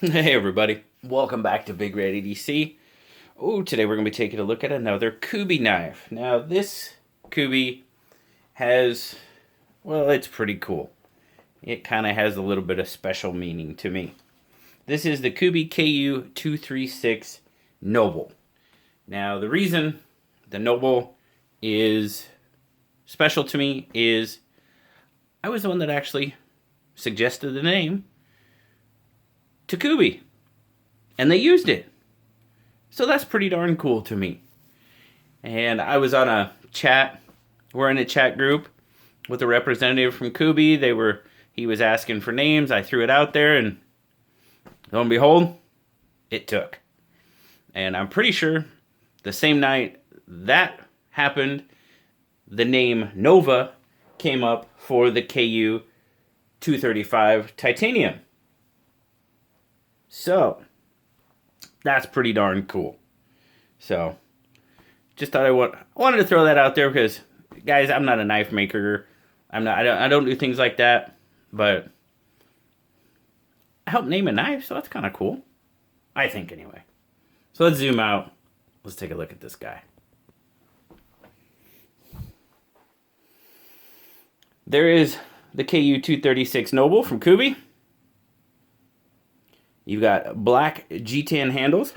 Hey everybody, welcome back to Big Red EDC. Oh, today we're going to be taking a look at another Kubey knife. Now this Kubey has, well, it's pretty cool. It kind of has a little bit of special meaning to me. This is the Kubey KU236 Noble. Now the reason the Noble is special to me is I was the one that actually suggested the name to Kubey, and they used it. So that's pretty darn cool to me. And I was on a chat. We're in a chat group with a representative from Kubey. He was asking for names. I threw it out there, and lo and behold, it took. And I'm pretty sure the same night that happened, the name Nova came up for the KU 235 Titanium. So, that's pretty darn cool. So, just thought I wanted to throw that out there because, guys, I'm not a knife maker. I don't do things like that. But I helped name a knife, so that's kind of cool. I think, anyway. So let's zoom out. Let's take a look at this guy. There is the KU236 Noble from Kubey. You've got black G10 handles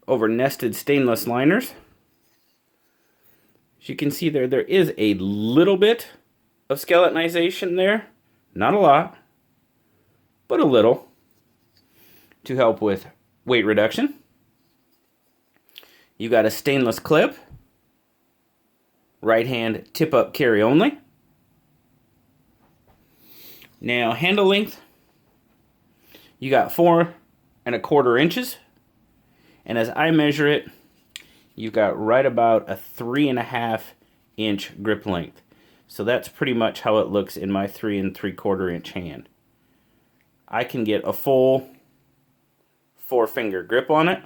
over nested stainless liners. As you can see there is a little bit of skeletonization there. Not a lot, but a little to help with weight reduction. You got a stainless clip. Right hand tip up carry only. Now, handle length, you got 4¼ inches. And as I measure it, you've got right about a 3½ inch grip length. So that's pretty much how it looks in my 3¾ inch hand. I can get a full 4-finger grip on it.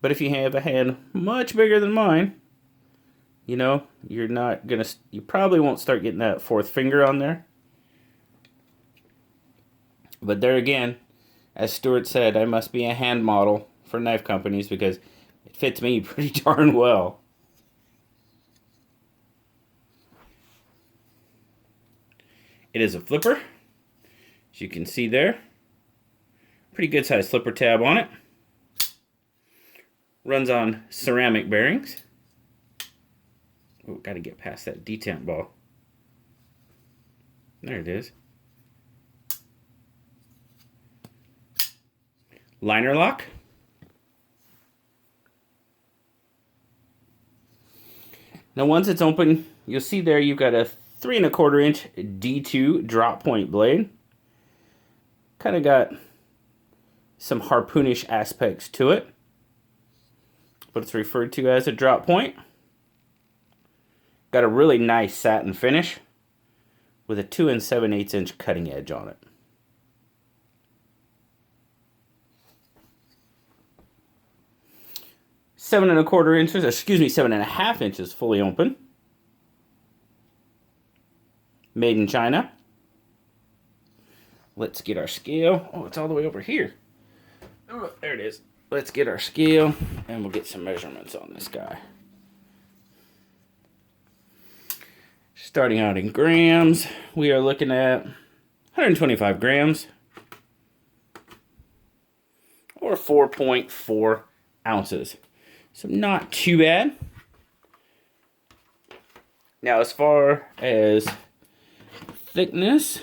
But if you have a hand much bigger than mine, you know, you probably won't start getting that 4th finger on there. But there again, as Stuart said, I must be a hand model for knife companies because it fits me pretty darn well. It is a flipper, as you can see there. Pretty good sized flipper tab on it. Runs on ceramic bearings. Oh, got to get past that detent ball. There it is. Liner lock. Now once it's open, you'll see there you've got a 3¼ inch D2 drop point blade. Kind of got some harpoonish aspects to it, but it's referred to as a drop point. Got a really nice satin finish with a 2 7/8 inch cutting edge on it. Seven and a quarter inches, 7½ inches fully open. Made in China. Let's get our scale. Oh, it's all the way over here. Oh, there it is. Let's get our scale and we'll get some measurements on this guy. Starting out in grams, we are looking at 125 grams or 4.4 ounces. So not too bad. Now as far as thickness,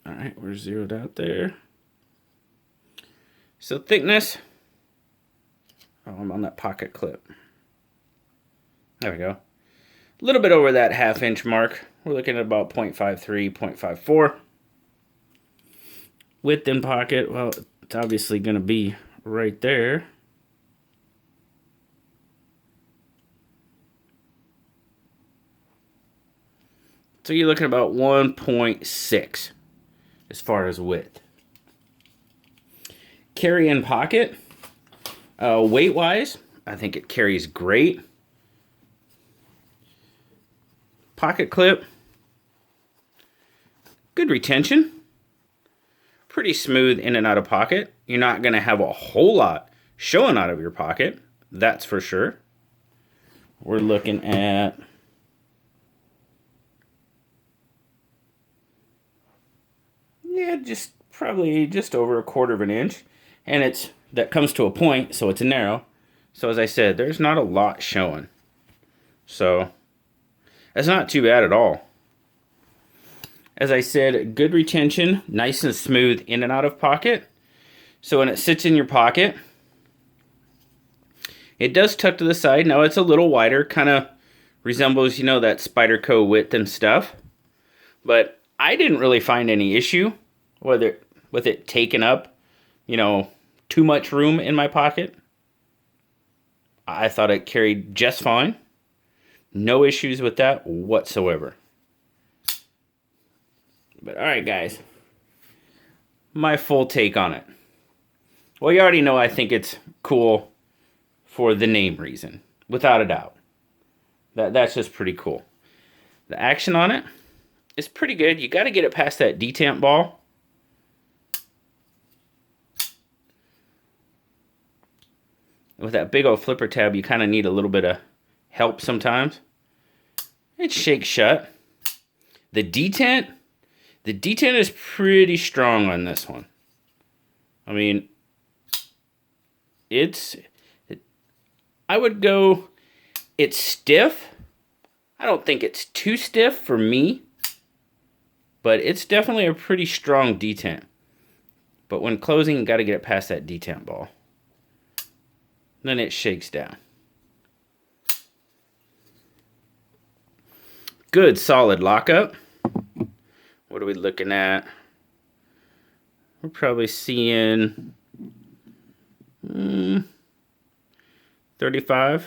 all right, we're zeroed out there. So thickness, oh, I'm on that pocket clip. There we go. A little bit over that ½ inch mark. We're looking at about 0.53, 0.54. Width in pocket, well, it's obviously going to be right there. So you're looking at about 1.6 as far as width. Carry in pocket, weight-wise, I think it carries great. pocket clip. Good retention. Pretty smooth in and out of pocket. You're not going to have a whole lot showing out of your pocket. That's for sure. We're looking at just probably just over 1/4 of an inch. And that comes to a point, so it's narrow. So as I said, there's not a lot showing. So that's not too bad at all. As I said, good retention, nice and smooth in and out of pocket. So when it sits in your pocket, it does tuck to the side. Now it's a little wider, kind of resembles, you know, that Spyderco width and stuff. But I didn't really find any issue with it taking up, you know, too much room in my pocket. I thought it carried just fine. No issues with that whatsoever. But alright guys, my full take on it. Well, you already know I think it's cool for the name reason, without a doubt. That's just pretty cool. The action on it is pretty good. You got to get it past that detent ball. With that big old flipper tab, you kind of need a little bit of help sometimes. It shakes shut. The detent is pretty strong on this one. I mean, I would go, it's stiff. I don't think it's too stiff for me, but it's definitely a pretty strong detent. But when closing, you got to get it past that detent ball. Then it shakes down. Good solid lockup. What are we looking at? We're probably seeing 35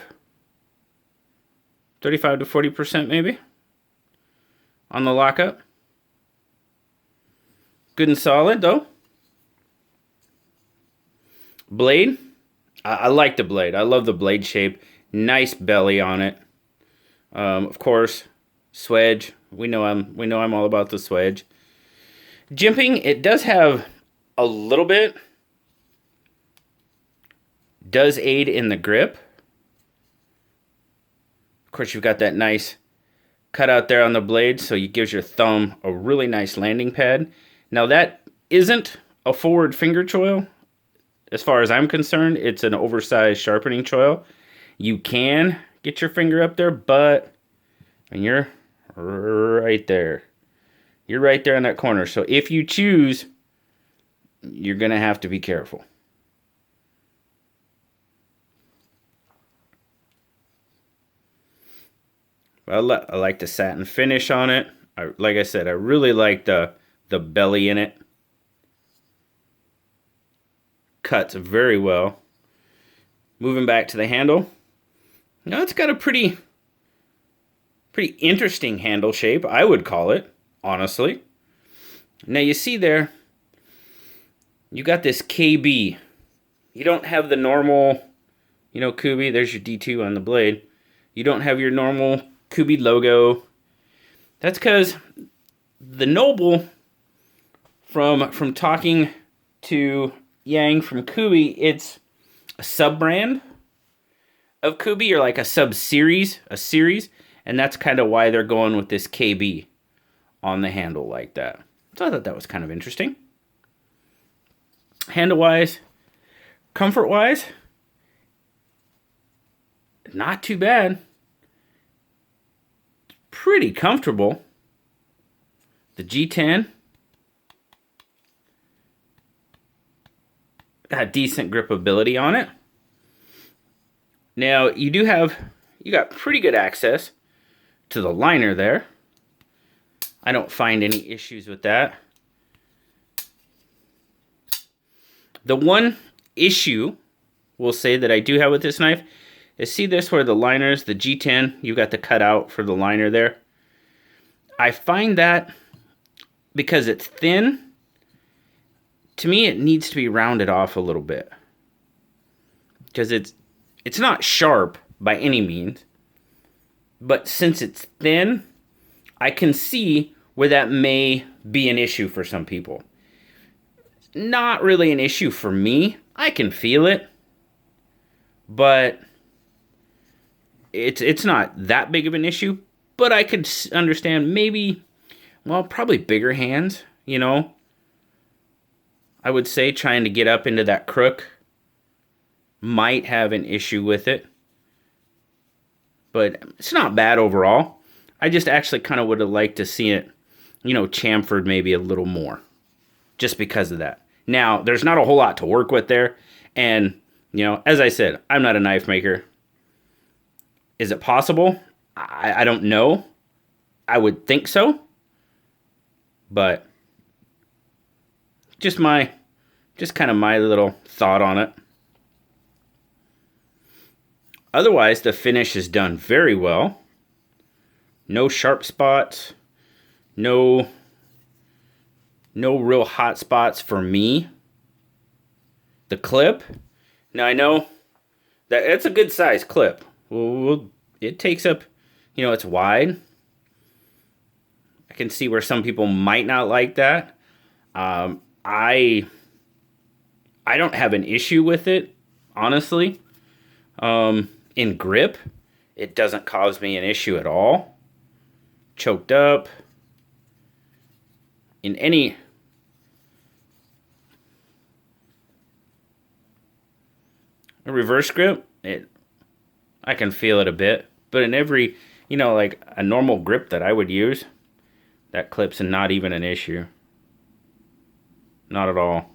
to 40% maybe on the lockup. Good and solid though. Blade. I like the blade. I love the blade shape. Nice belly on it. Of course, swedge. We know I'm all about the swedge. Jimping, it does have a little bit. Does aid in the grip. Of course, you've got that nice cutout there on the blade, so it gives your thumb a really nice landing pad. Now that isn't a forward finger choil. As far as I'm concerned, it's an oversized sharpening choil. You can get your finger up there, but when you're right there, you're right there in that corner. So if you choose, you're going to have to be careful. I like the satin finish on it. Like I said, I really like the belly in it. Cuts very well. Moving back to the handle. Now it's got a pretty interesting handle shape, I would call it, honestly. Now you see there, you got this KB. You don't have the normal, you know, Kubey. There's your D2 on the blade. You don't have your normal Kubey logo. That's because the Noble, from talking to Yang from Kubey, it's a sub-brand of Kubey, or like a sub-series, and that's kind of why they're going with this KB on the handle like that. So I thought that was kind of interesting. Handle-wise, comfort-wise, not too bad. Pretty comfortable. The G10 got decent gripability on it. Now you got pretty good access to the liner there. I don't find any issues with that. The one issue we'll say that I do have with this knife is, see this where the liners, the G10, you got the cutout for the liner there. I find that because it's thin, to me it needs to be rounded off a little bit. Because it's not sharp by any means, but since it's thin, I can see where that may be an issue for some people. Not really an issue for me. I can feel it, but it's not that big of an issue. But I could understand maybe, well, probably bigger hands, you know. I would say trying to get up into that crook might have an issue with it. But it's not bad overall. I just actually kind of would have liked to see it, you know, chamfered maybe a little more. Just because of that. Now, there's not a whole lot to work with there. And, you know, as I said, I'm not a knife maker. Is it possible? I don't know. I would think so. But just kind of my little thought on it. Otherwise, the finish is done very well. No sharp spots. No real hot spots for me. The clip. Now, I know that it's a good size clip. It takes up, you know, it's wide. I can see where some people might not like that. I don't have an issue with it, honestly. In grip, it doesn't cause me an issue at all. Choked up. In any reverse grip, I can feel it a bit. But in every, you know, like a normal grip that I would use, that clip's not even an issue. Not at all.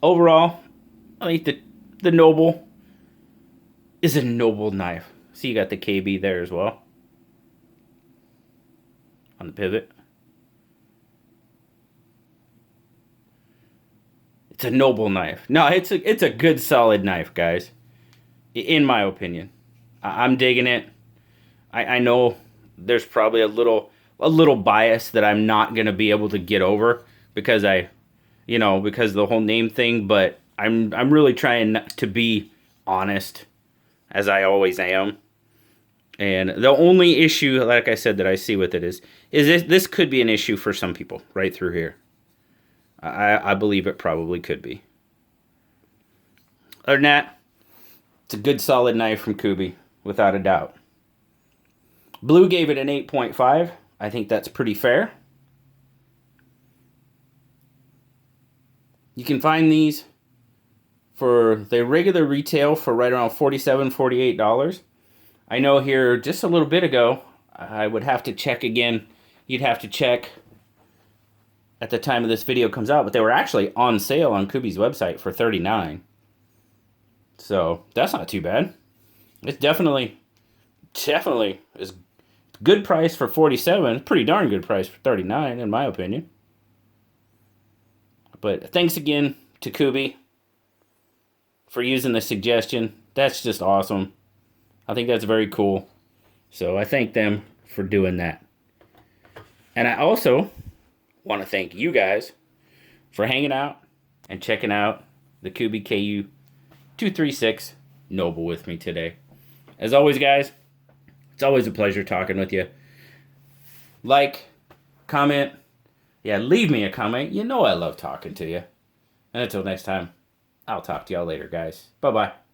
Overall, I think the Noble is a noble knife. See, you got the KB there as well. On the pivot. It's a noble knife. No, it's a good solid knife, guys. In my opinion. I'm digging it. I know there's probably a little bias that I'm not going to be able to get over because because of the whole name thing, but I'm really trying to be honest, as I always am. And the only issue, like I said, that I see with it is this could be an issue for some people right through here. I believe it probably could be. Other than that, it's a good solid knife from Kubey, without a doubt. Blue gave it an 8.5. I think that's pretty fair. You can find these for the regular retail for right around $47, $48. I know here just a little bit ago, I would have to check again. You'd have to check at the time of this video comes out, but they were actually on sale on Kubey's website for $39. So that's not too bad. It's definitely is good price for $47. Pretty darn good price for $39, in my opinion. But thanks again to Kubey for using the suggestion. That's just awesome. I think that's very cool. So I thank them for doing that. And I also want to thank you guys for hanging out and checking out the Kubey KU236 Noble with me today. As always, guys, it's always a pleasure talking with you. Like, comment, leave me a comment. You know I love talking to you. And until next time, I'll talk to y'all later, guys. Bye-bye.